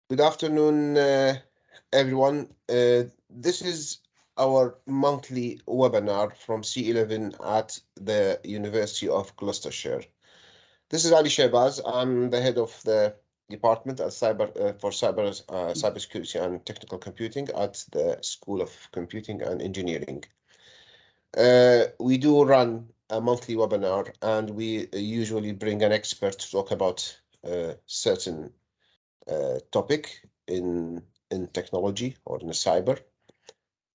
Good afternoon, everyone. This is our monthly webinar from C11 at the University of Gloucestershire. This is Ali Shehbaz. I'm the head of the department at cybersecurity and technical computing at the School of Computing and Engineering. We do run a monthly webinar, and we usually bring an expert to talk about a certain topic in technology or in cyber.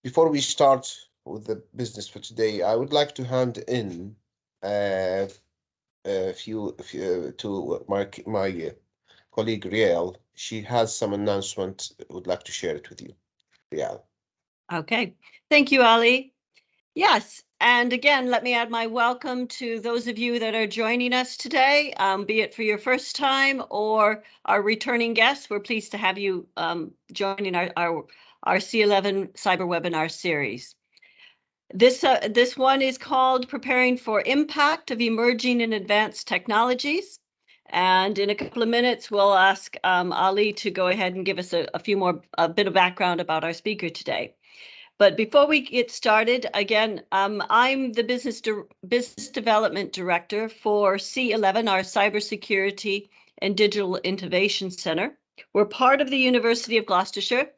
Before we start with the business for today, I would like to hand in a few to my colleague Riel. She has some announcement. Would like to share it with you, Riel. Okay, thank you, Ali. Yes, and again, let me add my welcome to those of you that are joining us today, be it for your first time or our returning guests. We're pleased to have you joining our C11 Cyber Webinar series. This one is called Preparing for Impact of Emerging and Advanced Technologies. And in a couple of minutes, we'll ask Ali to go ahead and give us a bit of background about our speaker today. But before we get started, again, I'm the Business Development Director for C11, our Cybersecurity and Digital Innovation Center. We're part of the University of Gloucestershire,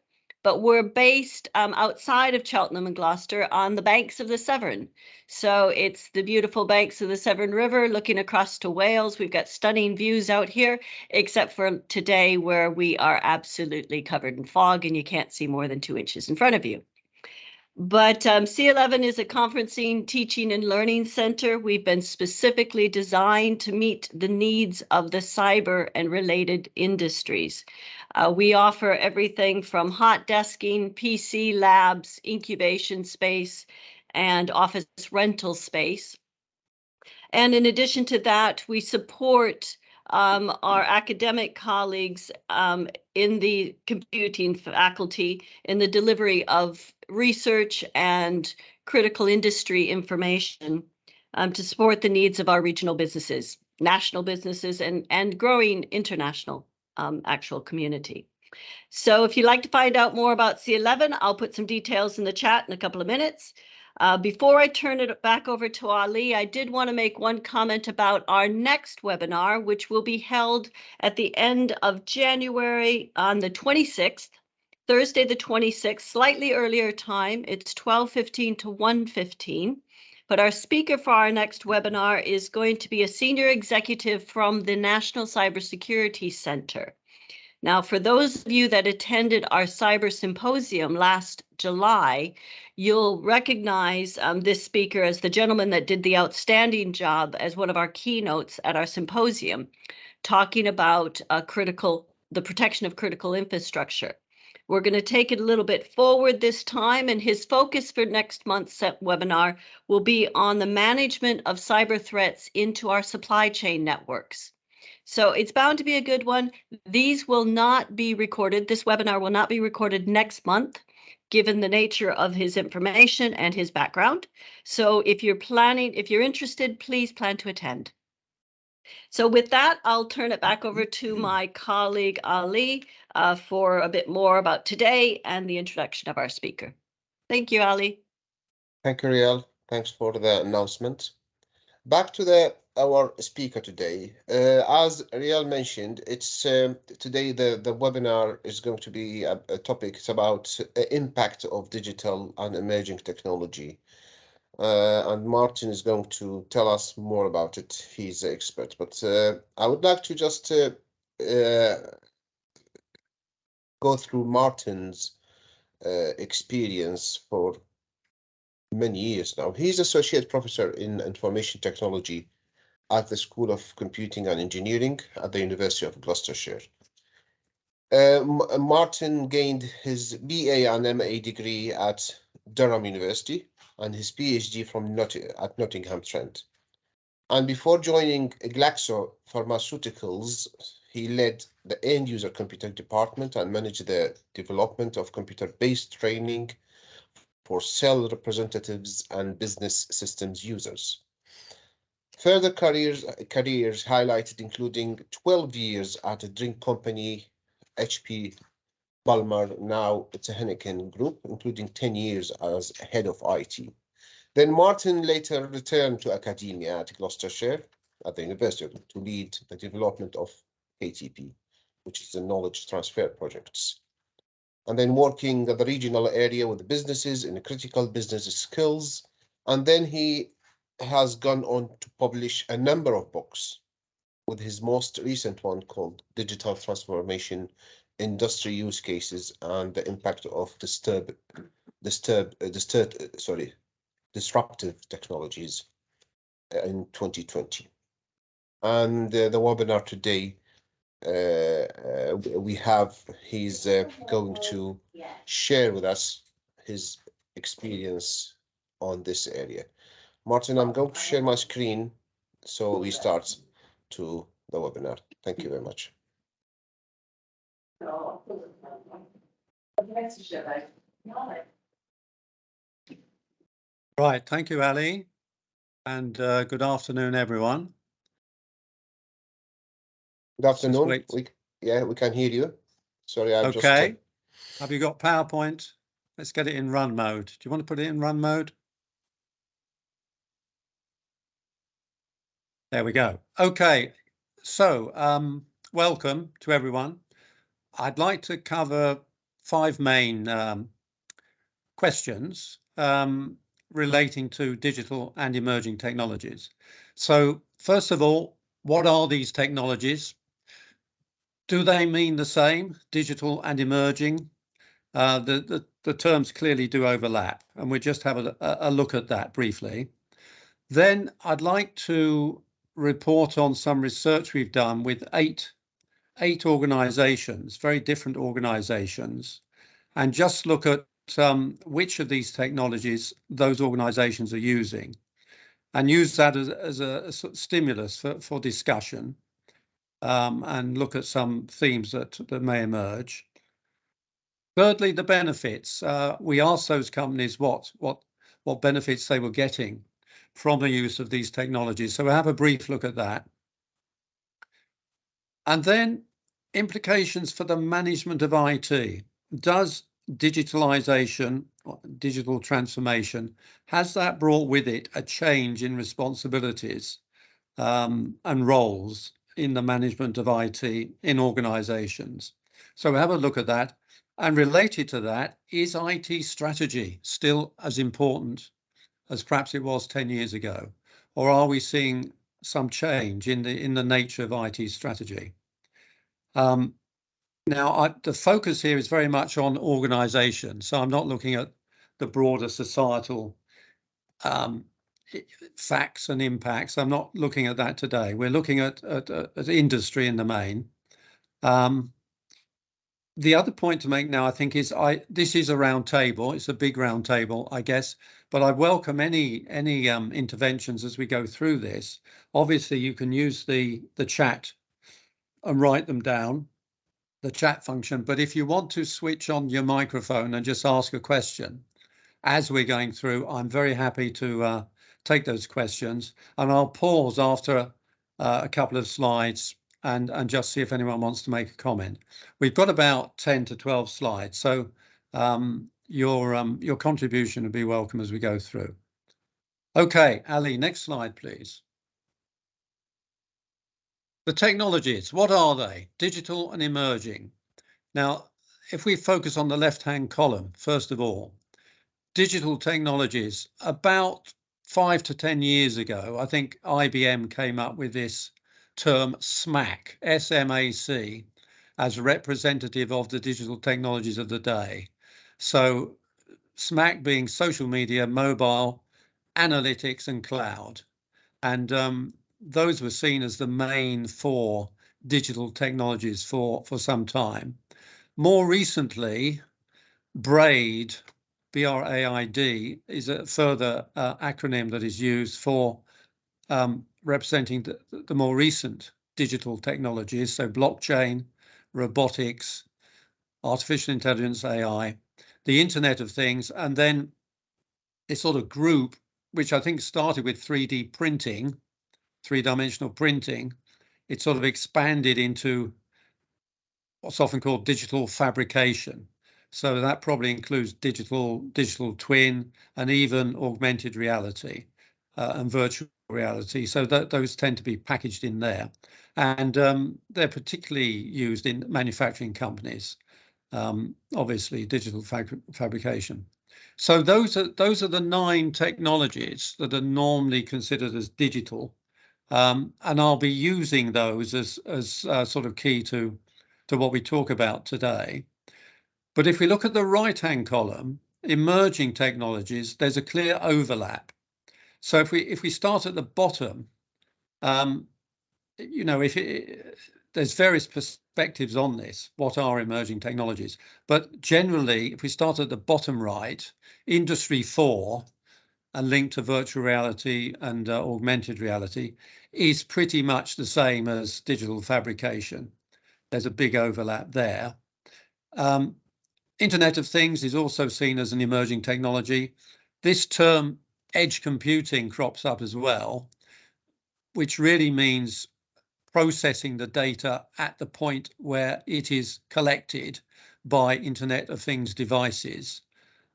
but we're based outside of Cheltenham and Gloucester on the banks of the Severn. So it's the beautiful banks of the Severn River looking across to Wales. We've got stunning views out here, except for today where we are absolutely covered in fog and you can't see more than 2 inches in front of you. But C11 is a conferencing, teaching, and learning center. We've been specifically designed to meet the needs of the cyber and related industries. We offer everything from hot desking, PC labs, incubation space, and office rental space. And in addition to that, we support our academic colleagues in the computing faculty in the delivery of research and critical industry information to support the needs of our regional businesses, national businesses, and growing international actual community. So if you'd like to find out more about C11, I'll put some details in the chat in a couple of minutes. Before I turn it back over to Ali, I did want to make one comment about our next webinar, which will be held at the end of January on the 26th, Thursday the 26th, slightly earlier time. It's 12:15 to 1:15. But our speaker for our next webinar is going to be a senior executive from the National Cybersecurity Center. Now, for those of you that attended our cyber symposium last July, you'll recognize this speaker as the gentleman that did the outstanding job as one of our keynotes at our symposium, talking about the protection of critical infrastructure. We're going to take it a little bit forward this time, and his focus for next month's webinar will be on the management of cyber threats into our supply chain networks. So it's bound to be a good one. These will not be recorded. This webinar will not be recorded next month, given the nature of his information and his background. So if you're interested, please plan to attend. So with that, I'll turn it back over to my colleague Ali for a bit more about today and the introduction of our speaker. Thank you, Ali. Thank you, Riel. Thanks for the announcement. Back to our speaker today. As Riel mentioned, it's today the webinar is going to be a topic. It's about impact of digital and emerging technology. And Martin is going to tell us more about it. He's the expert. But I would like to just go through Martin's experience for many years now. He's associate professor in information technology at the School of Computing and Engineering at the University of Gloucestershire. Martin gained his BA and MA degree at Durham University and his PhD at Nottingham Trent. And before joining Glaxo Pharmaceuticals, he led the end-user computer department and managed the development of computer-based training for sales representatives and business systems users. Further careers highlighted including 12 years at a drink company HP Balmer. Now it's a Heineken Group, including 10 years as head of IT. Then Martin later returned to academia at Gloucestershire at the university to lead the development of KTP, which is the knowledge transfer projects. And then working at the regional area with the businesses in critical business skills. And then he has gone on to publish a number of books, with his most recent one called Digital Transformation, Industry Use Cases and the Impact of Disruptive Technologies in 2020. And the webinar today, he's going to share with us his experience on this area. Martin, I'm going to share my screen so we start to the webinar. Thank you very much. Right, thank you, Ali, and good afternoon, everyone. Good afternoon. We can hear you. Sorry, I've just... Okay. Have you got PowerPoint? Let's get it in run mode. Do you want to put it in run mode? There we go. Okay, so welcome to everyone. I'd like to cover 5 main questions relating to digital and emerging technologies. So first of all, what are these technologies? Do they mean the same, digital and emerging? The terms clearly do overlap, and we'll just have a look at that briefly. Then I'd like to report on some research we've done with eight organizations, very different organizations, and just look at which of these technologies those organizations are using, and use that as a sort of stimulus for discussion, and look at some themes that may emerge. Thirdly, the benefits. We asked those companies what benefits they were getting from the use of these technologies. So we'll have a brief look at that. And then implications for the management of IT. Does digitalization, digital transformation, has that brought with it a change in responsibilities and roles in the management of IT in organizations? So we'll have a look at that. And related to that, is IT strategy still as important as perhaps it was 10 years ago? Or are we seeing some change in the nature of IT strategy? Now, the focus here is very much on organisation, so I'm not looking at the broader societal facts and impacts. I'm not looking at that today. We're looking at industry in the main. The other point to make now, I think, is this is a round table. It's a big round table, I guess, but I welcome any interventions as we go through this. Obviously, you can use the chat and write them down, the chat function. But if you want to switch on your microphone and just ask a question as we're going through, I'm very happy to take those questions. And I'll pause after a couple of slides and just see if anyone wants to make a comment. We've got about 10 to 12 slides, so your contribution would be welcome as we go through. Okay, Ali, next slide, please. The technologies, what are they? Digital and emerging. Now, if we focus on the left-hand column, first of all, digital technologies, about 5 to 10 years ago, I think IBM came up with this term SMAC, S-M-A-C, as representative of the digital technologies of the day. So SMAC being social media, mobile, analytics and cloud. And those were seen as the main 4 digital technologies for some time. More recently, BRAID, B-R-A-I-D, is a further acronym that is used for representing the more recent digital technologies, so blockchain, robotics, artificial intelligence, AI, the Internet of Things, and then this sort of group, which I think started with 3D printing, 3-dimensional printing. It sort of expanded into what's often called digital fabrication. So that probably includes digital twin and even augmented reality and virtual reality. So those tend to be packaged in there, and they're particularly used in manufacturing companies. Obviously, digital fabrication. So those are the 9 technologies that are normally considered as digital, and I'll be using those as sort of key to what we talk about today. But if we look at the right-hand column, emerging technologies, there's a clear overlap. So if we start at the bottom, you know, there's various perspectives on this. What are emerging technologies? But generally, if we start at the bottom right, Industry 4, and linked to virtual reality and augmented reality, is pretty much the same as digital fabrication. There's a big overlap there. Internet of Things is also seen as an emerging technology. This term edge computing crops up as well, which really means processing the data at the point where it is collected by Internet of Things devices,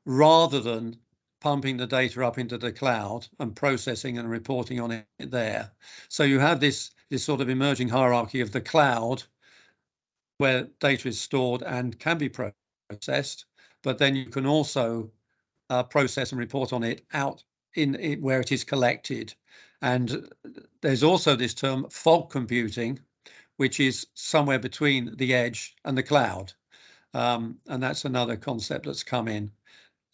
rather than pumping the data up into the cloud and processing and reporting on it there. So you have this sort of emerging hierarchy of the cloud, where data is stored and can be processed, but then you can also process and report on it out in where it is collected. And there's also this term fog computing, which is somewhere between the edge and the cloud. And that's another concept that's come in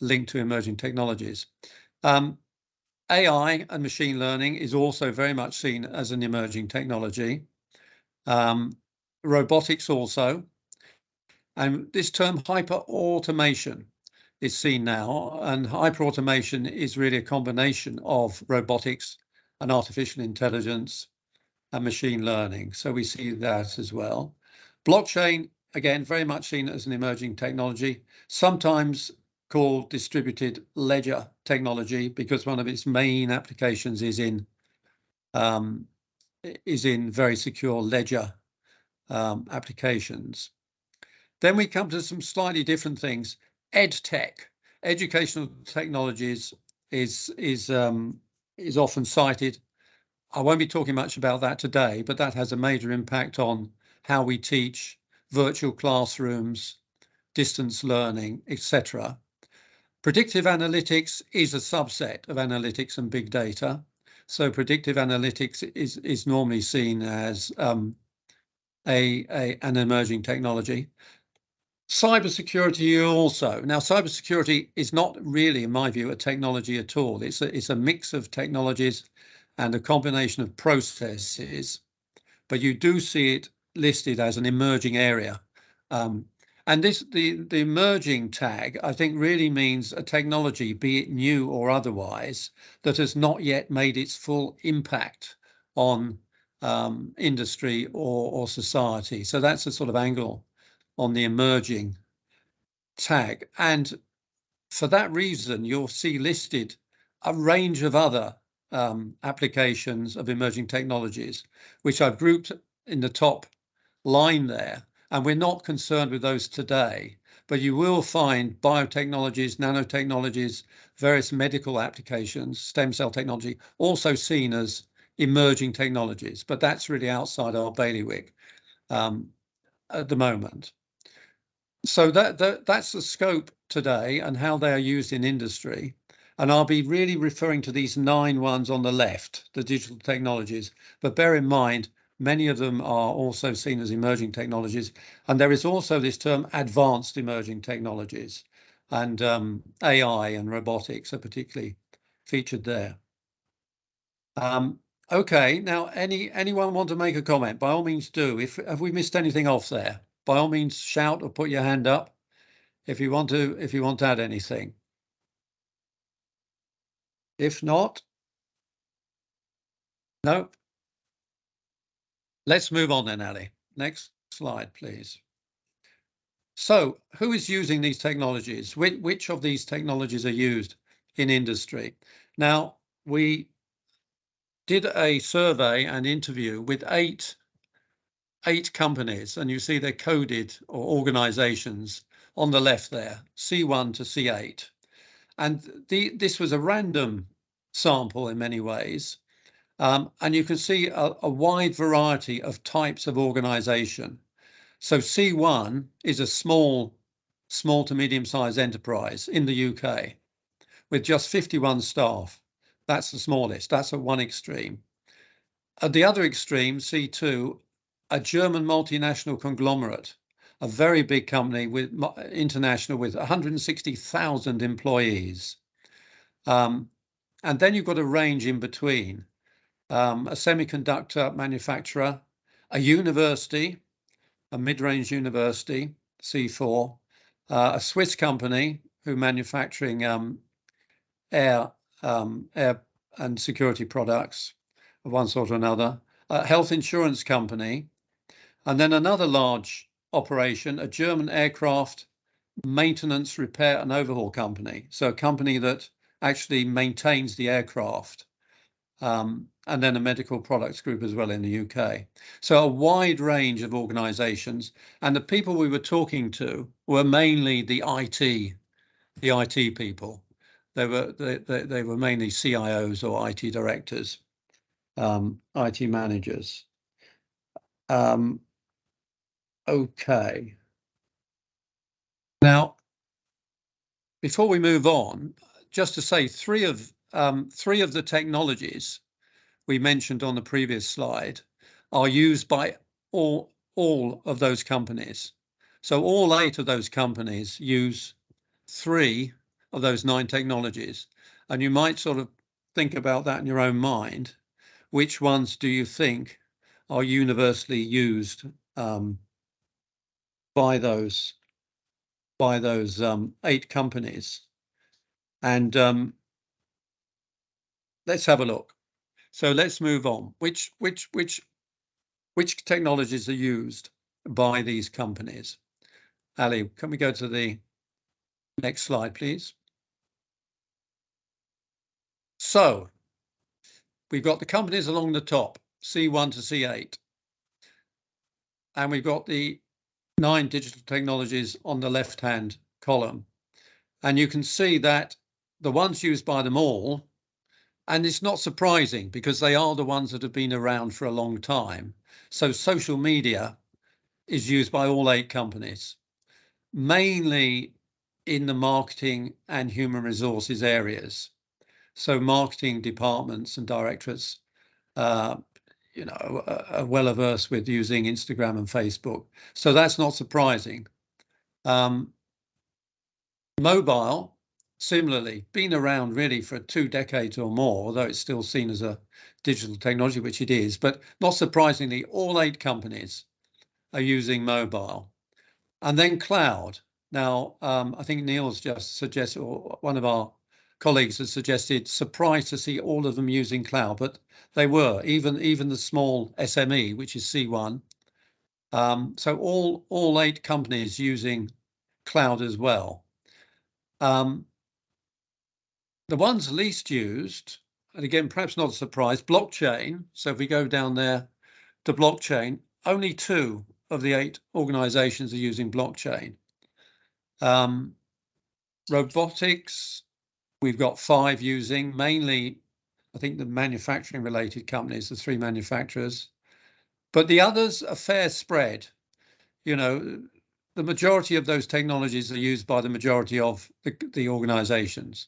linked to emerging technologies. AI and machine learning is also very much seen as an emerging technology. Robotics also. And this term hyper-automation is seen now, and hyper-automation is really a combination of robotics and artificial intelligence and machine learning. So we see that as well. Blockchain, again, very much seen as an emerging technology, sometimes called distributed ledger technology, because one of its main applications is in very secure ledger applications. Then we come to some slightly different things. EdTech, educational technologies, is often cited. I won't be talking much about that today, but that has a major impact on how we teach, virtual classrooms, distance learning, etc. Predictive analytics is a subset of analytics and big data. So predictive analytics is normally seen as an emerging technology. Cybersecurity also. Now, cybersecurity is not really, in my view, a technology at all. It's a mix of technologies and a combination of processes, but you do see it listed as an emerging area. And the emerging tag, I think, really means a technology, be it new or otherwise, that has not yet made its full impact on industry or society. So that's a sort of angle on the emerging tag. And for that reason, you'll see listed a range of other applications of emerging technologies, which I've grouped in the top line there. And we're not concerned with those today, but you will find biotechnologies, nanotechnologies, various medical applications, stem cell technology, also seen as emerging technologies, but that's really outside our bailiwick at the moment. So that's the scope today and how they are used in industry. And I'll be really referring to these 9 ones on the left, the digital technologies, but bear in mind, many of them are also seen as emerging technologies. And there is also this term advanced emerging technologies, and AI and robotics are particularly featured there. Okay, now anyone want to make a comment? By all means do. Have we missed anything off there? By all means shout or put your hand up if you want to add anything. If not, no. Let's move on then, Ali. Next slide, please. So who is using these technologies? Which of these technologies are used in industry? Now, we did a survey and interview with 8 8 companies, and you see they're coded or organizations on the left there, C1 to C8. And this was a random sample in many ways. And you can see a wide variety of types of organization. So C1 is a small to medium-sized enterprise in the UK with just 51 staff. That's the smallest. That's at one extreme. At the other extreme, C2, a German multinational conglomerate, a very big company with international with 160,000 employees. And then you've got a range in between, a semiconductor manufacturer, a university, a mid-range university, C4, a Swiss company who manufacturing air and security products of one sort or another, a health insurance company, and then another large operation, a German aircraft maintenance, repair and overhaul company. So a company that actually maintains the aircraft, and then a medical products group as well in the UK. So a wide range of organizations, and the people we were talking to were mainly the IT people. They were mainly CIOs or IT directors, IT managers. Okay. Now, before we move on, just to say three of the technologies we mentioned on the previous slide are used by all of those companies. So all 8 of those companies use 3 of those 9 technologies. And you might sort of think about that in your own mind. Which ones do you think are universally used by those 8 companies? And let's have a look. So let's move on. Which technologies are used by these companies? Ali, can we go to the next slide, please? So we've got the companies along the top, C1 to C8. And we've got the 9 digital technologies on the left-hand column. And you can see that the ones used by them all, and it's not surprising because they are the ones that have been around for a long time. So social media is used by all 8 companies, mainly in the marketing and human resources areas. So marketing departments and directorates, are well averse with using Instagram and Facebook. So that's not surprising. Mobile, similarly, been around really for 2 decades or more, although it's still seen as a digital technology, which it is. But not surprisingly, all 8 companies are using mobile. And then cloud. Now, I think Neil's just suggested, or one of our colleagues has suggested, surprised to see all of them using cloud, but they were, even the small SME, which is C1. So all 8 companies using cloud as well. The ones least used, and again, perhaps not a surprise, blockchain. So if we go down there to blockchain, only 2 of the 8 organizations are using blockchain. Robotics, we've got 5 using, mainly, I think, the manufacturing related companies, the 3 manufacturers. But the others, a fair spread. The majority of those technologies are used by the majority of the organizations.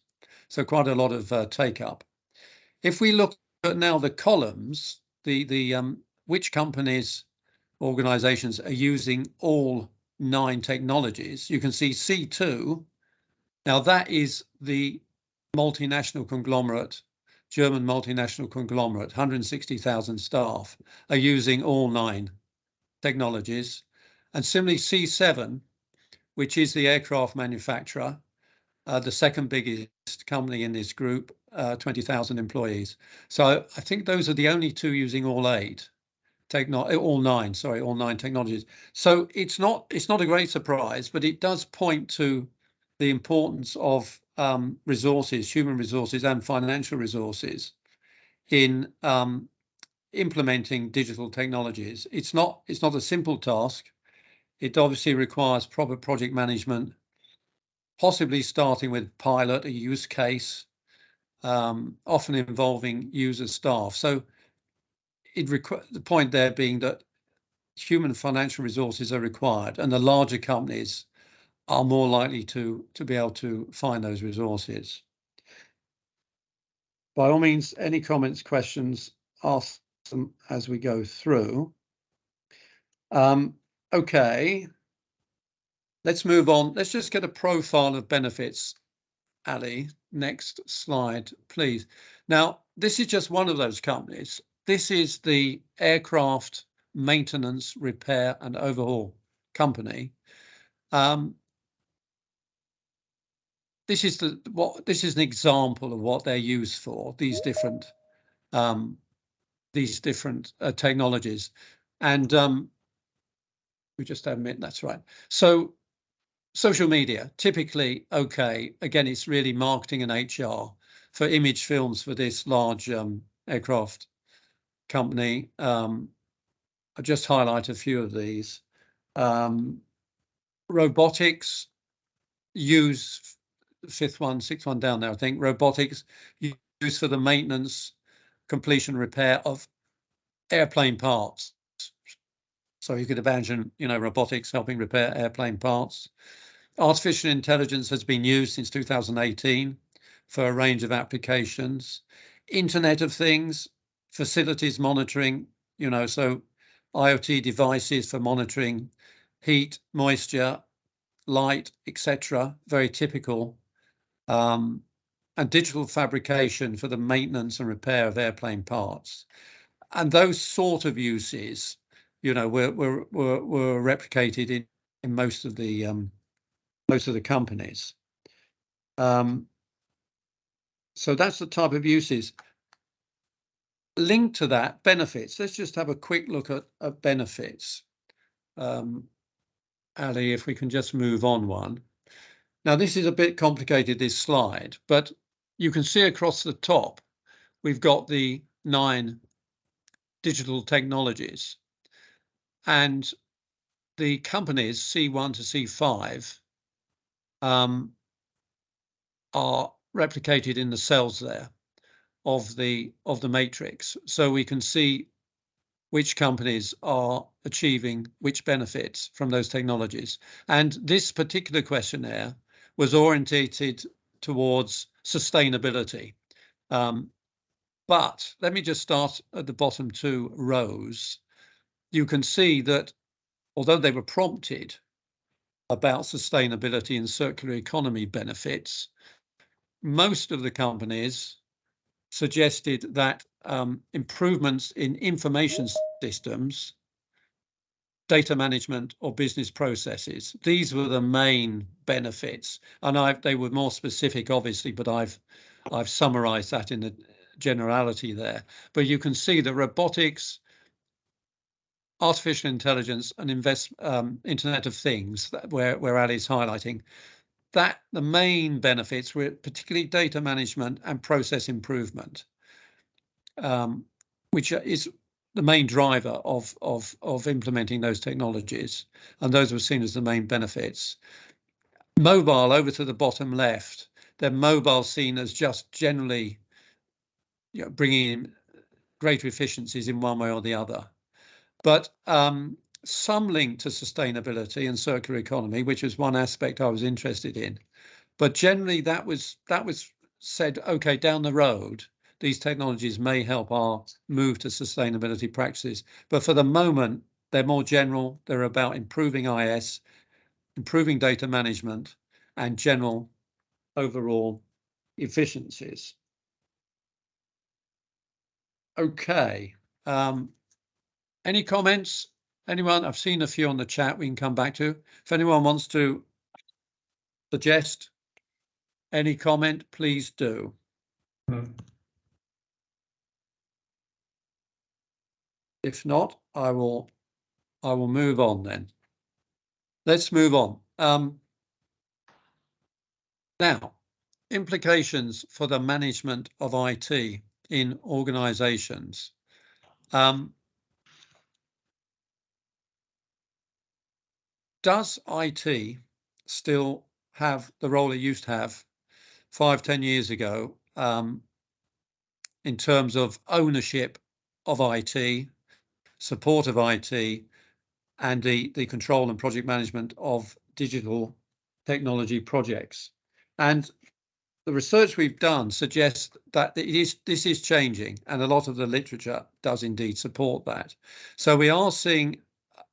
So quite a lot of take up. If we look at now the columns, which companies, organizations are using all 9 technologies, you can see C2. Now that is the multinational conglomerate, German multinational conglomerate, 160,000 staff are using all 9 technologies. And similarly, C7, which is the aircraft manufacturer, the second biggest company in this group, 20,000 employees. So I think those are the only 2 using all 9 technologies. So it's not a great surprise, but it does point to the importance of resources, human resources and financial resources in implementing digital technologies. It's not a simple task. It obviously requires proper project management, possibly starting with pilot, a use case, often involving user staff. So the point there being that human financial resources are required, and the larger companies are more likely to be able to find those resources. By all means, any comments, questions, ask them as we go through. Okay, let's move on. Let's just get a profile of benefits. Ali, next slide, please. Now, this is just one of those companies. This is the aircraft maintenance, repair and overhaul company. This is an example of what they're used for, these different technologies. And we just admit that's right. So social media, typically, okay, again, it's really marketing and HR for image films for this large aircraft company. I'll just highlight a few of these. Robotics, use sixth one down there, I think. Robotics used for the maintenance, completion, repair of airplane parts. So you could imagine, robotics helping repair airplane parts. Artificial intelligence has been used since 2018 for a range of applications. Internet of Things, facilities monitoring, so IoT devices for monitoring heat, moisture, light, etc., very typical. And digital fabrication for the maintenance and repair of airplane parts. And those sort of uses, were replicated in most of the companies. So that's the type of uses. Linked to that, benefits. Let's just have a quick look at benefits. Ali, if we can just move on one. Now, this is a bit complicated, this slide, but you can see across the top, we've got the 9 digital technologies, and the companies C1 to C5 are replicated in the cells there of the matrix. So we can see which companies are achieving which benefits from those technologies. And this particular questionnaire was orientated towards sustainability. But let me just start at the bottom 2 rows. You can see that although they were prompted about sustainability and circular economy benefits, most of the companies suggested that improvements in information systems, data management or business processes, these were the main benefits. And they were more specific, obviously, but I've summarized that in the generality there. But you can see that robotics, artificial intelligence and Internet of Things, where Ali's highlighting, that the main benefits were particularly data management and process improvement, which is the main driver of implementing those technologies, and those were seen as the main benefits. Mobile, over to the bottom left, they're mobile seen as just generally bringing in greater efficiencies in one way or the other. But some link to sustainability and circular economy, which was one aspect I was interested in. But generally that was said, okay, down the road, these technologies may help our move to sustainability practices. But for the moment, they're more general. They're about improving IS, improving data management, and general overall efficiencies. Okay. Any comments? Anyone? I've seen a few on the chat we can come back to. If anyone wants to suggest any comment, please do. If not, I will move on then. Let's move on. Now, implications for the management of IT in organizations. Does IT still have the role it used to have 5-10 years ago in terms of ownership of IT, support of IT, and the control and project management of digital technology projects? And the research we've done suggests that this is changing, and a lot of the literature does indeed support that. So we are seeing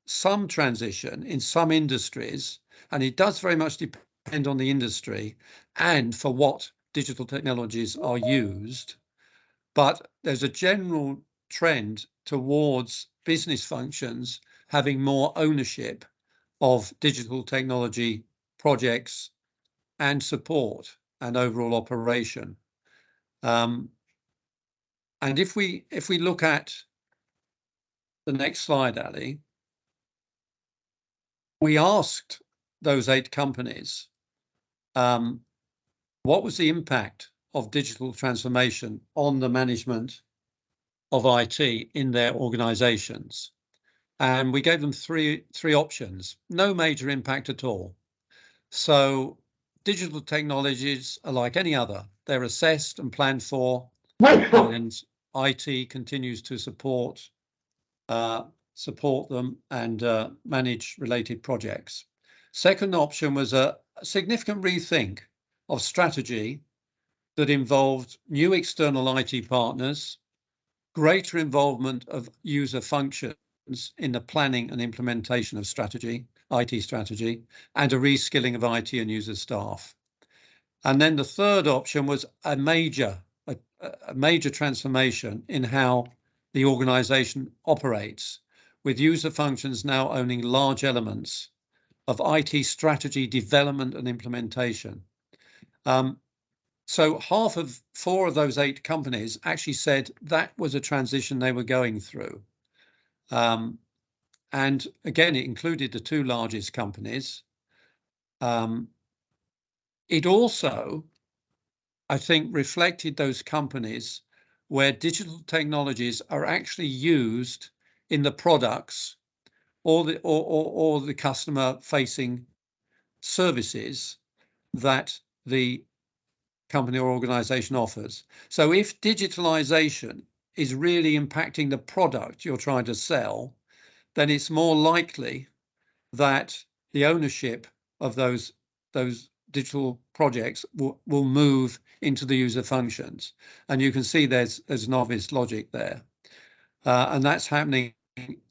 some transition in some industries, and it does very much depend on the industry and for what digital technologies are used. But there's a general trend towards business functions having more ownership of digital technology projects and support and overall operation. And if we look at the next slide, Ali, we asked those 8 companies, what was the impact of digital transformation on the management of IT in their organizations? And we gave them three options. No major impact at all. So digital technologies are like any other. They're assessed and planned for, and IT continues to support them and manage related projects. Second option was a significant rethink of strategy that involved new external IT partners, greater involvement of user functions in the planning and implementation of strategy, IT strategy, and a reskilling of IT and user staff. And then the third option was a major transformation in how the organization operates, with user functions now owning large elements of IT strategy development and implementation. So 4 of those 8 companies actually said that was a transition they were going through. And again, it included the 2 largest companies. It also, I think, reflected those companies where digital technologies are actually used in the products or the customer-facing services that the company or organization offers. So if digitalization is really impacting the product you're trying to sell, then it's more likely that the ownership of those digital projects will move into the user functions. And you can see there's an obvious logic there. And that's happening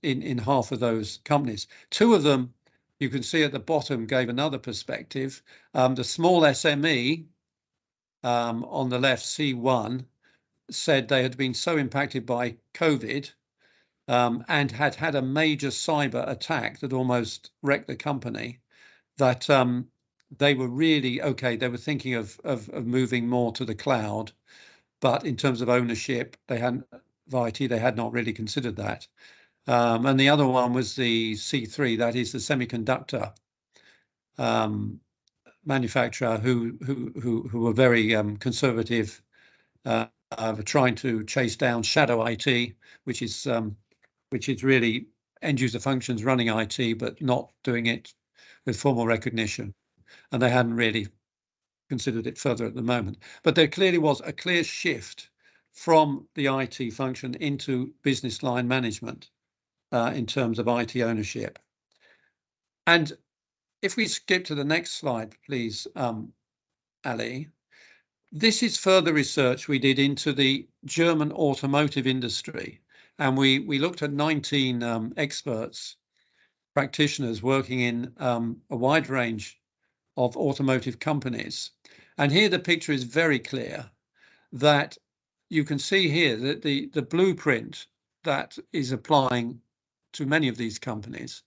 in half of those companies. 2 of them, you can see at the bottom, gave another perspective. The small SME on the left, C1, said they had been so impacted by COVID and had a major cyber attack that almost wrecked the company, that they were really okay. They were thinking of moving more to the cloud, but in terms of ownership, they hadn't, of IT, they had not really considered that. And the other one was the C3, that is the semiconductor manufacturer who were very conservative, trying to chase down shadow IT, which is really end user functions running IT, but not doing it with formal recognition. And they hadn't really considered it further at the moment. But there clearly was a clear shift from the IT function into business line management in terms of IT ownership. And if we skip to the next slide, please, Ali. This is further research we did into the German automotive industry. And we looked at 19 experts, practitioners working in a wide range of automotive companies. And here the picture is very clear that you can see here that the blueprint that is applying to many of these companies,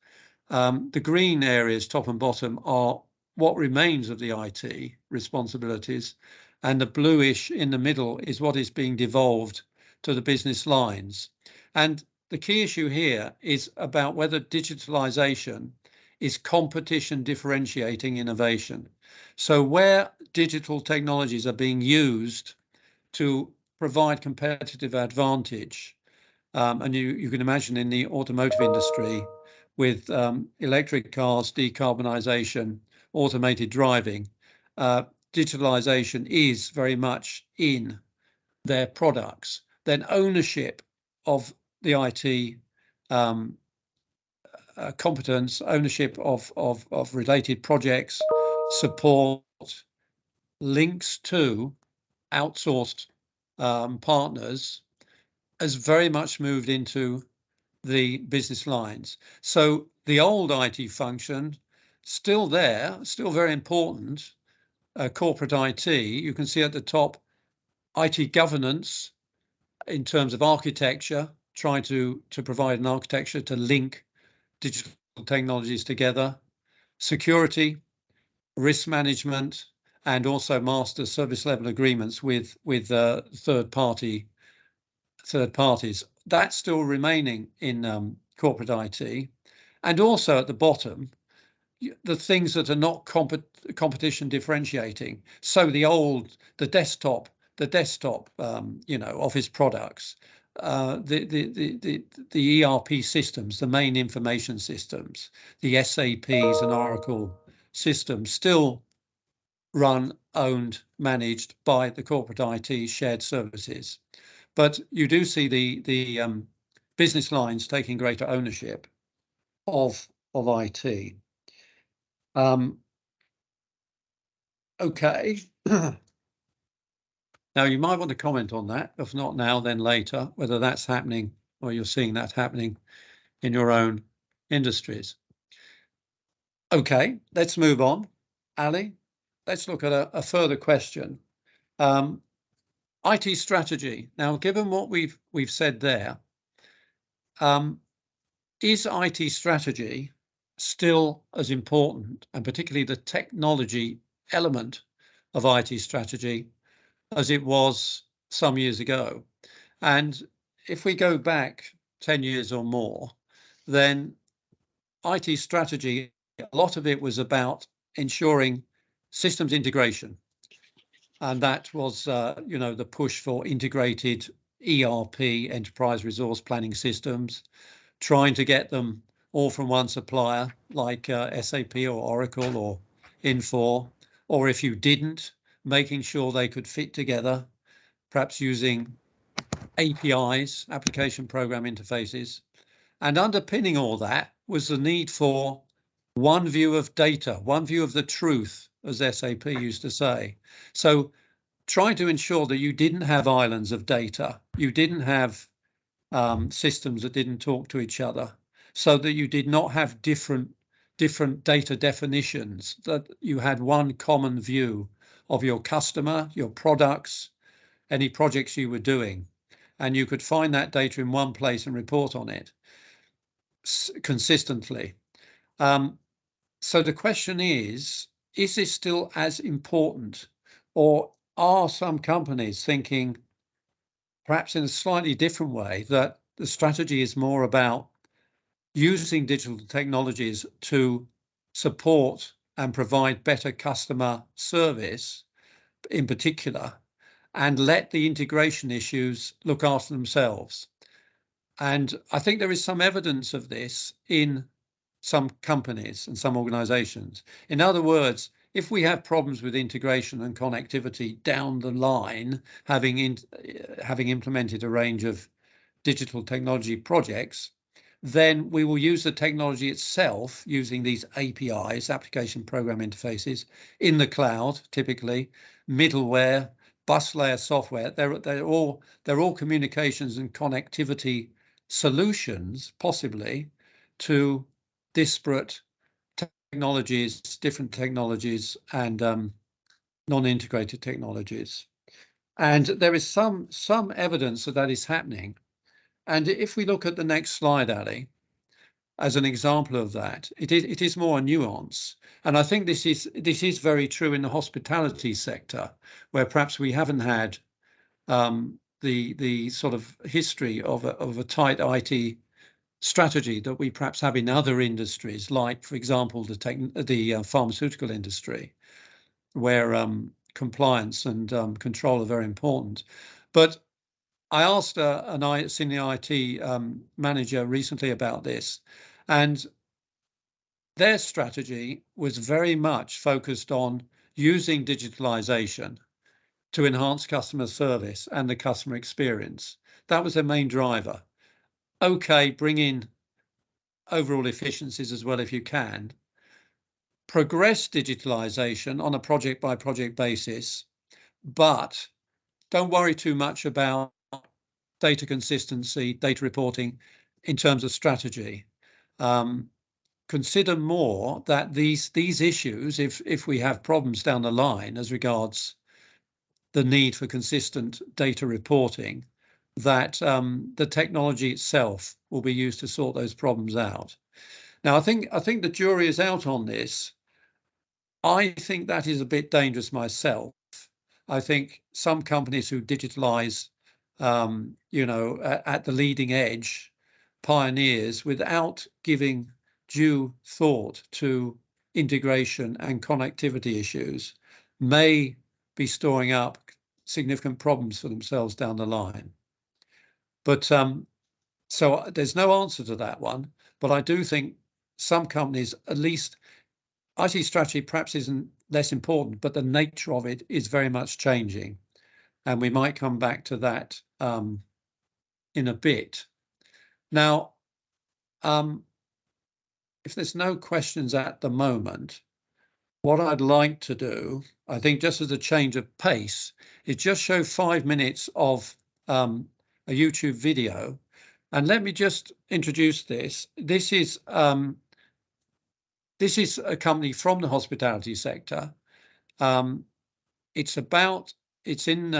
the green areas, top and bottom, are what remains of the IT responsibilities, and the bluish in the middle is what is being devolved to the business lines. And the key issue here is about whether digitalization is competition differentiating innovation. So where digital technologies are being used to provide competitive advantage, And you can imagine in the automotive industry with electric cars, decarbonisation, automated driving, digitalization is very much in their products. Then ownership of the IT competence, ownership of related projects, support, links to outsourced partners has very much moved into the business lines. So the old IT function, still there, still very important, corporate IT, you can see at the top, IT governance in terms of architecture, trying to provide an architecture to link digital technologies together, security, risk management, and also master service level agreements with third parties. That's still remaining in corporate IT. And also at the bottom, the things that are not competition differentiating. So the desktop, office products, the ERP systems, the main information systems, the SAPs and Oracle systems still run, owned, managed by the corporate IT shared services. But you do see the business lines taking greater ownership of IT. Okay. Now you might want to comment on that, if not now, then later, whether that's happening or you're seeing that happening in your own industries. Okay, let's move on. Ali, let's look at a further question. IT strategy. Now, given what we've said there, is IT strategy still as important, and particularly the technology element of IT strategy, as it was some years ago? And if we go back 10 years or more, then IT strategy, a lot of it was about ensuring systems integration. And that was, the push for integrated ERP, enterprise resource planning systems, trying to get them all from one supplier like SAP or Oracle or Infor, or if you didn't, making sure they could fit together, perhaps using APIs, application program interfaces. And underpinning all that was the need for one view of data, one view of the truth, as SAP used to say. So trying to ensure that you didn't have islands of data, you didn't have systems that didn't talk to each other, so that you did not have different data definitions, that you had one common view of your customer, your products, any projects you were doing, and you could find that data in one place and report on it consistently. So the question is this still as important, or are some companies thinking perhaps in a slightly different way, that the strategy is more about using digital technologies to support and provide better customer service in particular, and let the integration issues look after themselves? And I think there is some evidence of this in some companies and some organizations. In other words, if we have problems with integration and connectivity down the line, having implemented a range of digital technology projects, then we will use the technology itself, using these APIs, application program interfaces, in the cloud, typically, middleware, bus layer software. They're all communications and connectivity solutions, possibly, to disparate technologies, different technologies, and non-integrated technologies. And there is some evidence that is happening. And if we look at the next slide, Ali, as an example of that, it is more a nuance. And I think this is very true in the hospitality sector, where perhaps we haven't had the sort of history of a tight IT strategy that we perhaps have in other industries, like, for example, the pharmaceutical industry, where compliance and control are very important. But I asked a senior IT manager recently about this, and their strategy was very much focused on using digitalization to enhance customer service and the customer experience. That was their main driver. Okay, bring in overall efficiencies as well if you can. Progress digitalization on a project by project basis, but don't worry too much about data consistency, data reporting in terms of strategy. Consider more that these issues, if we have problems down the line as regards the need for consistent data reporting, that the technology itself will be used to sort those problems out. Now, I think the jury is out on this. I think that is a bit dangerous myself. I think some companies who digitalize, at the leading edge, pioneers, without giving due thought to integration and connectivity issues, may be storing up significant problems for themselves down the line. But so there's no answer to that one. But I do think some companies, at least IT strategy perhaps isn't less important, but the nature of it is very much changing. And we might come back to that in a bit. Now, if there's no questions at the moment, what I'd like to do, I think just as a change of pace, is just show 5 minutes of a YouTube video. And let me just introduce this. This is a company from the hospitality sector. It's in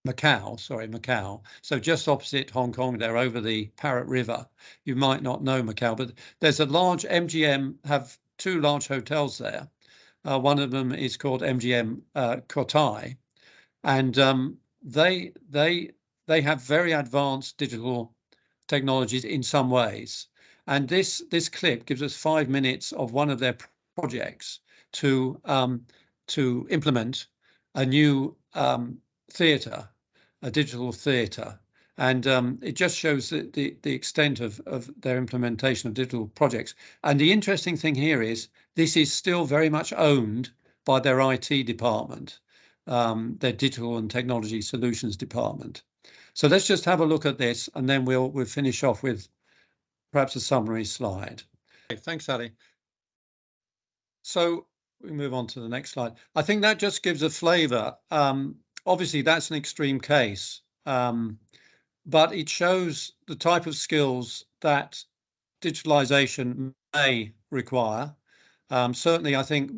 Macau. So just opposite Hong Kong, there over the Parrot River. You might not know Macau, but there's a large MGM, have 2 large hotels there. One of them is called MGM Cotai, and they have very advanced digital technologies in some ways. And this clip gives us 5 minutes of one of their projects to implement a new theatre, a digital theatre, and it just shows the extent of their implementation of digital projects. And the interesting thing here is this is still very much owned by their IT department, their digital and technology solutions department. So let's just have a look at this, and then we'll finish off with perhaps a summary slide. Okay, thanks, Ali. So we move on to the next slide. I think that just gives a flavour. Obviously, that's an extreme case, but it shows the type of skills that digitalization may require. Certainly, I think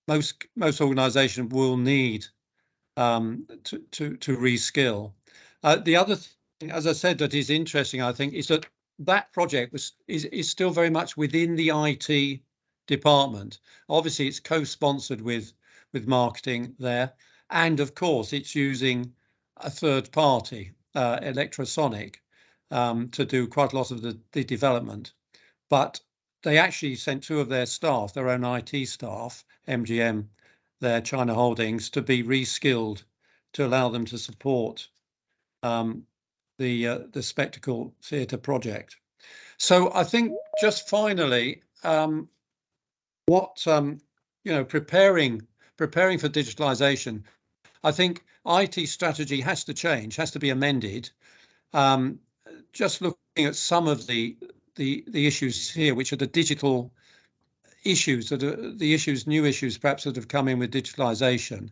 most organizations will need to reskill. The other thing, as I said, that is interesting, I think, is that project is still very much within the IT department. Obviously, it's co-sponsored with marketing there, and of course, it's using a third party, Electrosonic, to do quite a lot of the development. But they actually sent 2 of their staff, their own IT staff, MGM, their China holdings, to be reskilled to allow them to support the spectacle theatre project. So I think just finally, preparing for digitalization, I think IT strategy has to change, has to be amended. Just looking at some of the issues here, which are the digital issues, that are the issues, new issues perhaps that have come in with digitalization.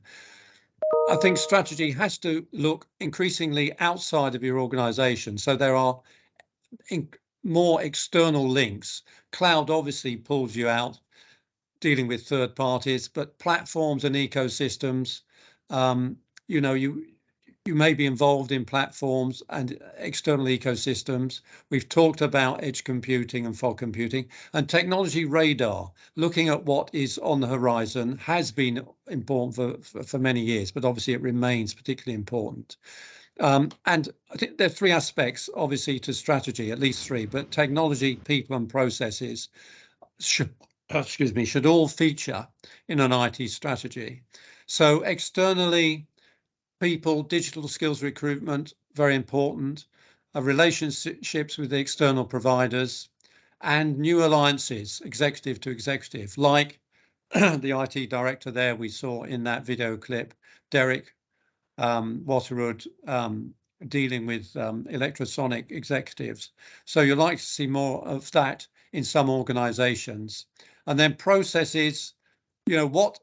I think strategy has to look increasingly outside of your organization. So there are more external links. Cloud obviously pulls you out, dealing with third parties, but platforms and ecosystems, you may be involved in platforms and external ecosystems. We've talked about edge computing and fog computing, and technology radar, looking at what is on the horizon, has been important for many years, but obviously it remains particularly important. And I think there are 3 aspects, obviously, to strategy, at least 3, but technology, people and processes excuse me, should all feature in an IT strategy. So externally, people, digital skills recruitment, very important, relationships with the external providers, and new alliances, executive to executive, like the IT director there we saw in that video clip, Derek Waterwood, dealing with electrosonic executives. So you'd like to see more of that in some organizations. And then processes, what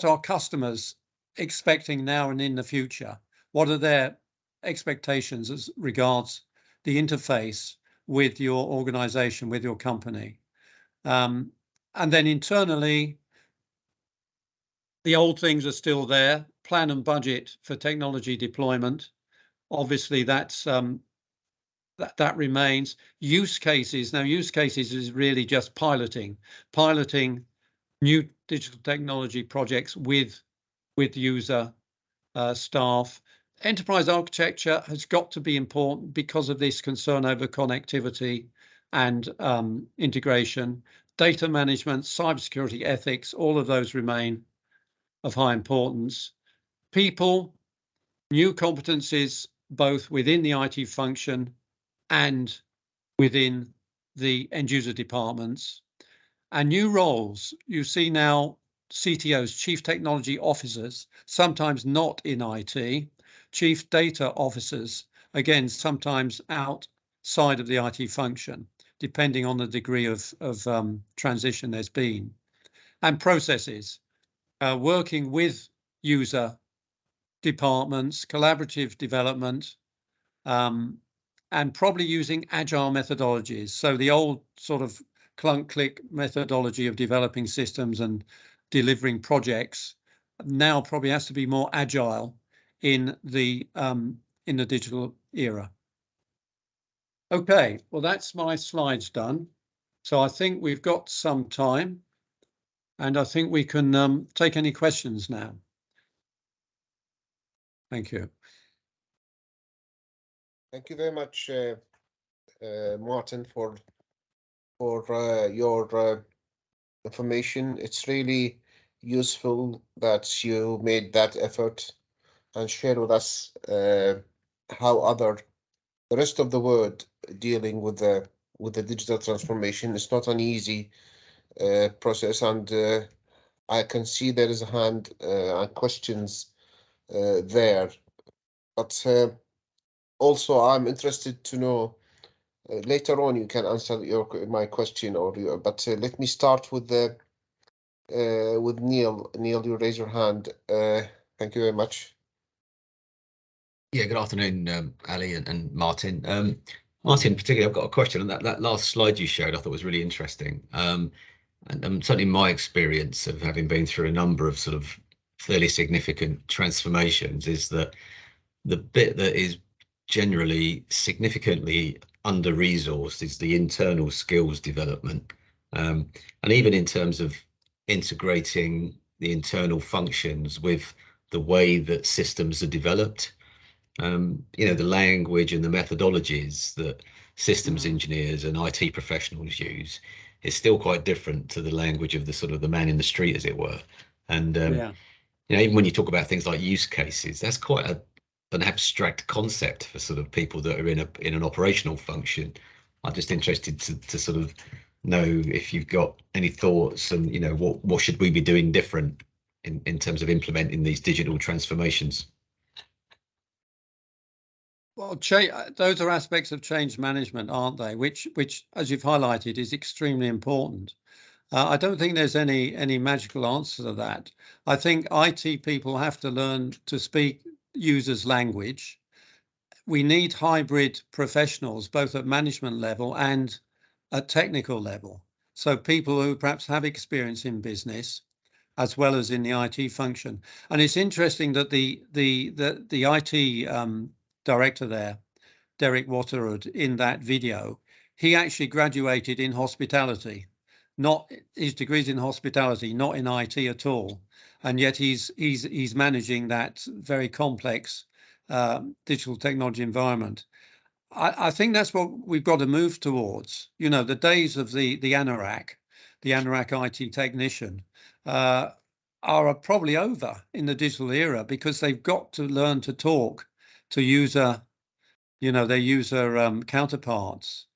are customers expecting now and in the future? What are their expectations as regards the interface with your organization, with your company? And then internally, the old things are still there. Plan and budget for technology deployment. Obviously, that's that remains. Use cases. Now, use cases is really just piloting new digital technology projects with user staff. Enterprise architecture has got to be important because of this concern over connectivity and integration. Data management, cybersecurity, ethics, all of those remain of high importance. People, new competencies, both within the IT function and within the end user departments, and new roles. You see now CTOs, chief technology officers, sometimes not in IT, chief data officers, again, sometimes outside of the IT function, depending on the degree of transition there's been. And processes, working with user departments, collaborative development, and probably using agile methodologies. So the old sort of clunk-click methodology of developing systems and delivering projects now probably has to be more agile in the digital era. Okay, well, that's my slides done. So I think we've got some time, and I think we can take any questions now. Thank you. Thank you very much, Martin, for your information. It's really useful that you made that effort and shared with us how the rest of the world dealing with the digital transformation. It's not an easy process, and I can see there is a hand and questions there, but also I'm interested to know later on you can answer my question but let me start with Neil. Neil, you raise your hand. Thank you very much. Yeah, good afternoon, Ali and Martin. Martin, particularly, I've got a question on that last slide you showed. I thought was really interesting. And certainly my experience of having been through a number of sort of fairly significant transformations is that the bit that is generally significantly under-resourced is the internal skills development. And even in terms of integrating the internal functions with the way that systems are developed, the language and the methodologies that systems engineers and IT professionals use is still quite different to the language of the sort of the man in the street, as it were. And even when you talk about things like use cases, that's quite an abstract concept for sort of people that are in an operational function. I'm just interested to sort of know if you've got any thoughts and what should we be doing different in terms of implementing these digital transformations. Well, those are aspects of change management, aren't they? Which, as you've highlighted, is extremely important. I don't think there's any magical answer to that. I think IT people have to learn to speak users' language. We need hybrid professionals, both at management level and at technical level. So people who perhaps have experience in business, as well as in the IT function. And it's interesting that the IT director there, Derek Waterwood, in that video, he actually graduated in hospitality, not his degrees in hospitality, not in IT at all, and yet he's managing that very complex digital technology environment. I think that's what we've got to move towards. The days of the anorak, the anorak IT technician, are probably over in the digital era, because they've got to learn to talk to user, their user counterparts.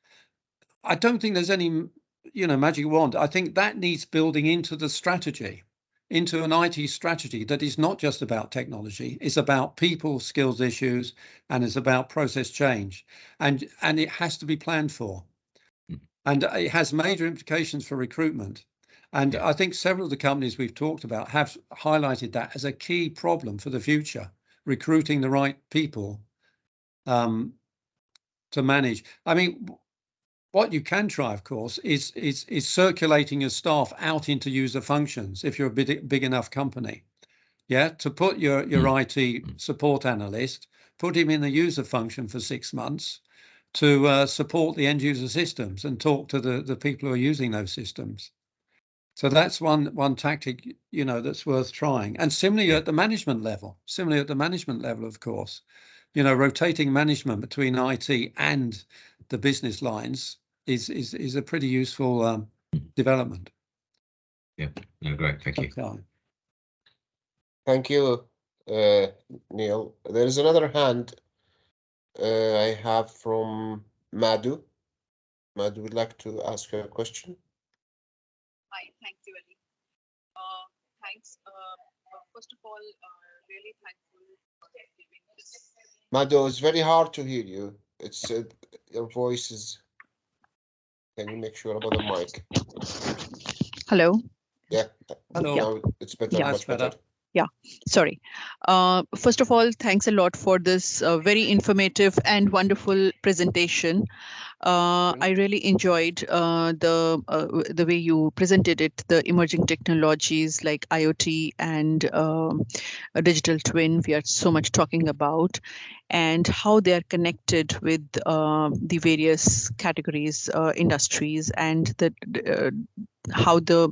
I don't think there's any, magic wand. I think that needs building into the strategy, into an IT strategy that is not just about technology. It's about people, skills issues, and it's about process change. And it has to be planned for. And it has major implications for recruitment. And I think several of the companies we've talked about have highlighted that as a key problem for the future, recruiting the right people to manage. I mean, what you can try, of course, is circulating your staff out into user functions if you're a big enough company. Yeah, to put your IT support analyst, put him in the user function for 6 months to support the end user systems and talk to the people who are using those systems. So that's one tactic, that's worth trying. And similarly at the management level, of course, rotating management between IT and the business lines is a pretty useful development. Yeah, no, great, thank you. Okay. Thank you, Neil. There is another hand I have from Madhu. Madhu would like to ask a question. Hi, thank you, Ali. Thanks. First of all, really thankful for giving this. Madhu, it's very hard to hear you. It's your voice is. Can you make sure about the mic? Hello. Yeah. Hello. Now it's better. Yeah. Much better. Yeah, sorry. First of all, thanks a lot for this very informative and wonderful presentation. I really enjoyed the way you presented it, the emerging technologies like IoT and a digital twin we are so much talking about, and how they are connected with the various categories, industries, and how the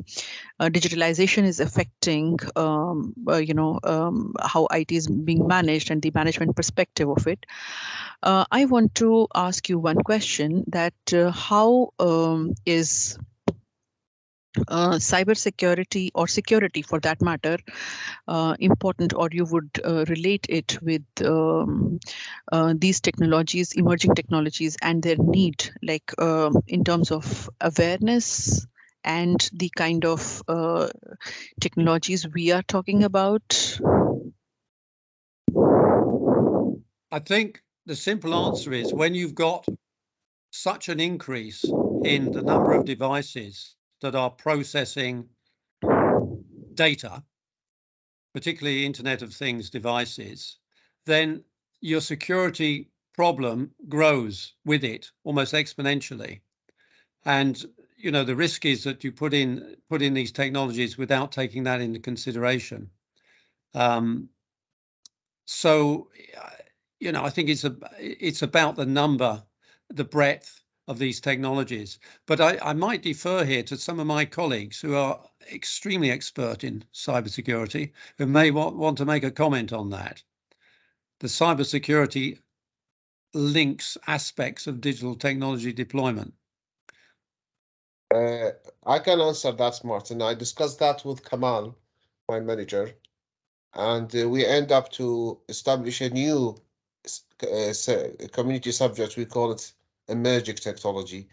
digitalization is affecting, how IT is being managed and the management perspective of it. I want to ask you one question, that how is cybersecurity, or security for that matter, important, or you would relate it with these technologies, emerging technologies, and their need, like in terms of awareness and the kind of technologies we are talking about? I think the simple answer is, when you've got such an increase in the number of devices that are processing data, particularly Internet of Things devices, then your security problem grows with it almost exponentially. And the risk is that you put in these technologies without taking that into consideration. So I think it's about the number, the breadth of these technologies. But I might defer here to some of my colleagues who are extremely expert in cybersecurity, who may want to make a comment on that. The cybersecurity links aspects of digital technology deployment. I can answer that, Martin. I discussed that with Kamal, my manager, and we end up to establish a new community subject. We call it emerging technology.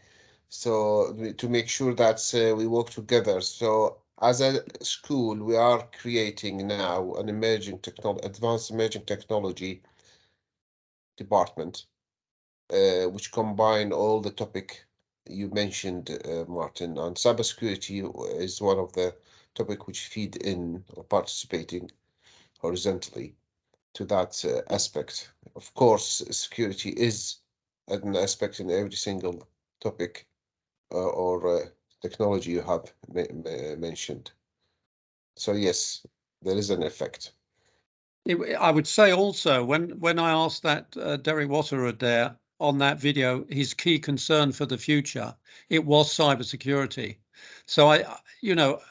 So to make sure that we work together. So as a school, we are creating now an advanced emerging technology department, which combine all the topic you mentioned, Martin, and cybersecurity is one of the topic which feed in or participating horizontally to that aspect. Of course, security is an aspect in every single topic or technology you have mentioned. So yes, there is an effect. I would say also, when I asked that Derek Watterwood there on that video, his key concern for the future, it was cybersecurity. So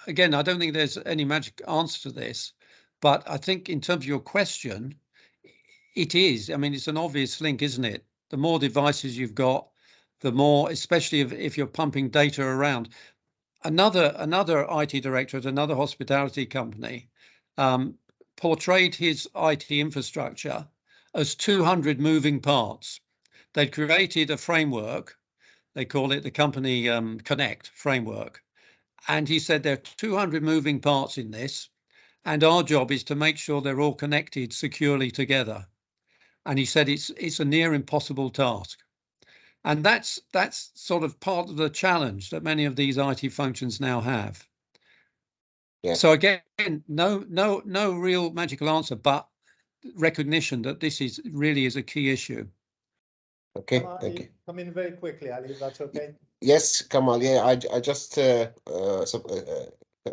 again, I don't think there's any magic answer to this, but I think in terms of your question, it is. I mean, it's an obvious link, isn't it? The more devices you've got, the more, especially if you're pumping data around. another IT director at another hospitality company portrayed his IT infrastructure as 200 moving parts. They'd created a framework. They call it the company Connect framework. And he said there are 200 moving parts in this, and our job is to make sure they're all connected securely together. And he said it's a near impossible task. And that's sort of part of the challenge that many of these IT functions now have. Yeah. So again, no real magical answer, but recognition that this is really a key issue. Okay, thank you. Come in very quickly, Ali, if that's okay. Yes, Kamal. Yeah, I just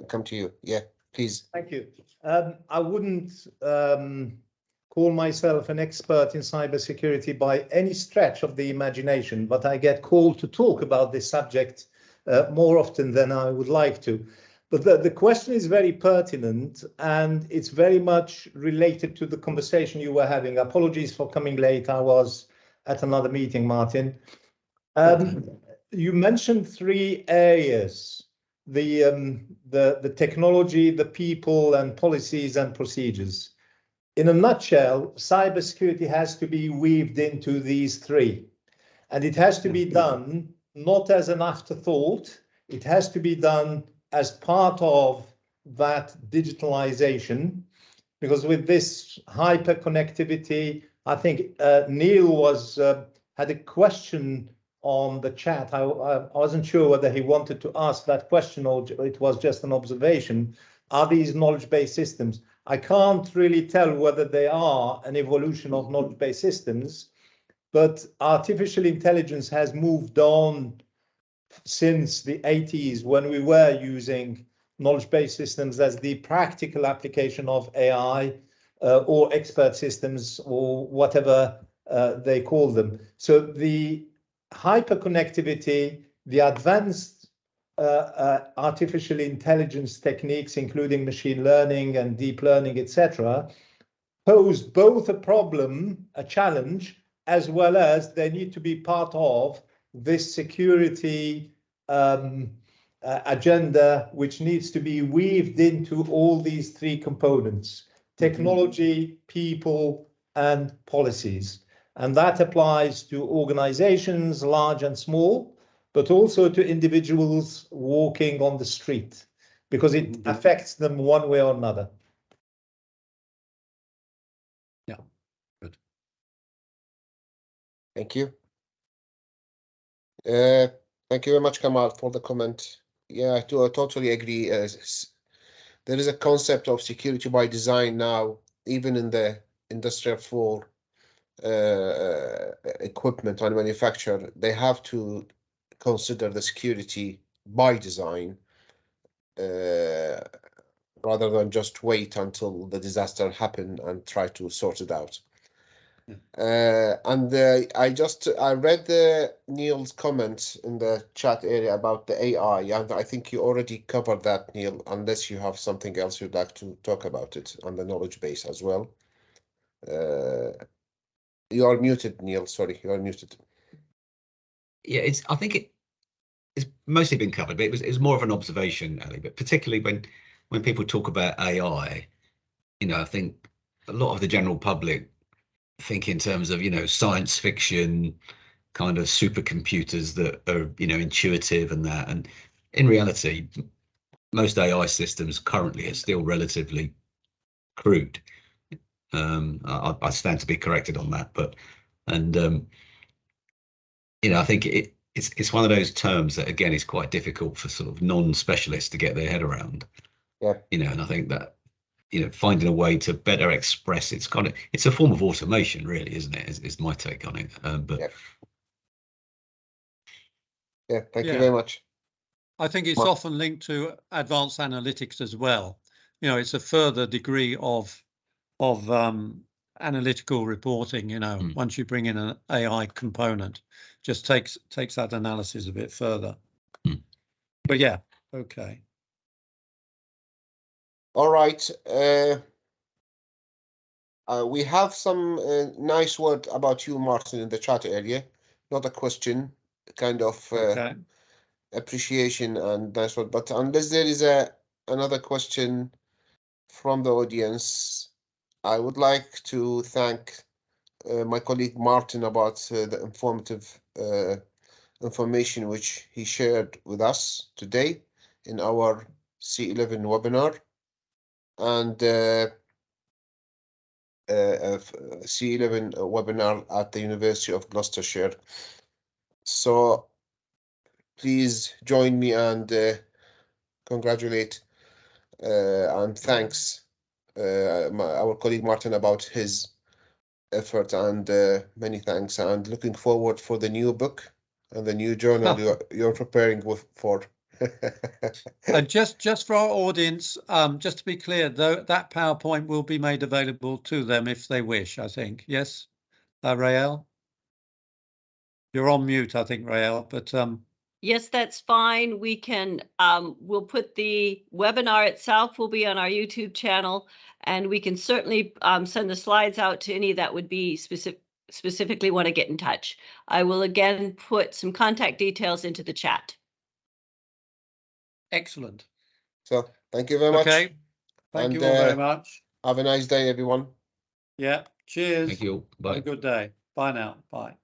come to you. Yeah, please. Thank you. I wouldn't call myself an expert in cybersecurity by any stretch of the imagination, but I get called to talk about this subject more often than I would like to. But the question is very pertinent, and it's very much related to the conversation you were having. Apologies for coming late. I was at another meeting, Martin. You mentioned three areas: the technology, the people, and policies and procedures. In a nutshell, cybersecurity has to be weaved into these three, and it has to be done not as an afterthought. It has to be done as part of that digitalization, because with this hyper-connectivity, I think Neil had a question on the chat. I wasn't sure whether he wanted to ask that question or it was just an observation. Are these knowledge-based systems? I can't really tell whether they are an evolution of knowledge-based systems, but artificial intelligence has moved on since the 80s, when we were using knowledge-based systems as the practical application of AI or expert systems or whatever they call them. So the hyperconnectivity, the advanced artificial intelligence techniques, including machine learning and deep learning, etc., pose both a problem, a challenge, as well as they need to be part of this security agenda, which needs to be weaved into all these three components: technology, people, and policies. And that applies to organizations, large and small, but also to individuals walking on the street, because it affects them one way or another. Yeah, good. Thank you. Thank you very much, Kamal, for the comment. Yeah, I totally agree. There is a concept of security by design now, even in the Industrial 4 equipment and manufacture. They have to consider the security by design rather than just wait until the disaster happen and try to sort it out. And I read Neil's comment in the chat area about the AI, and I think you already covered that, Neil, unless you have something else you'd like to talk about it on the knowledge base as well. You are muted, Neil. Sorry, you are muted. Yeah, I think it's mostly been covered, but it was more of an observation, Ali. But particularly when people talk about AI, I think a lot of the general public think in terms of science fiction kind of supercomputers that are intuitive and that, and in reality most AI systems currently are still relatively crude. I stand to be corrected on that, but I think it's one of those terms that again is quite difficult for sort of non-specialists to get their head around. Yeah. And I think that finding a way to better express it's a form of automation, really, isn't it? Is my take on it. But yeah, thank you very much. I think it's often linked to advanced analytics as well. It's a further degree of analytical reporting. Once you bring in an AI component, just takes that analysis a bit further. But yeah, okay. All right. We have some nice word about you, Martin, in the chat area. Not a question, kind of appreciation and that's what. But unless there is another question from the audience, I would like to thank my colleague Martin about the informative information which he shared with us today in our C11 webinar, and C11 webinar at the University of Gloucestershire. So please join me and congratulate and thanks our colleague Martin about his effort, and many thanks, and looking forward for the new book and the new journal you're preparing for. And just for our audience, just to be clear, though, that PowerPoint will be made available to them if they wish, I think. Yes, Rael? You're on mute, I think, Rael, but yes, that's fine. We can, we'll put the webinar itself will be on our YouTube channel, and we can certainly send the slides out to any that would be specifically want to get in touch. I will again put some contact details into the chat. excellent. So thank you very much. Okay, thank you all very much. Have a nice day, everyone. Yeah, cheers. Thank you. Bye. Have a good day. Bye now. Bye.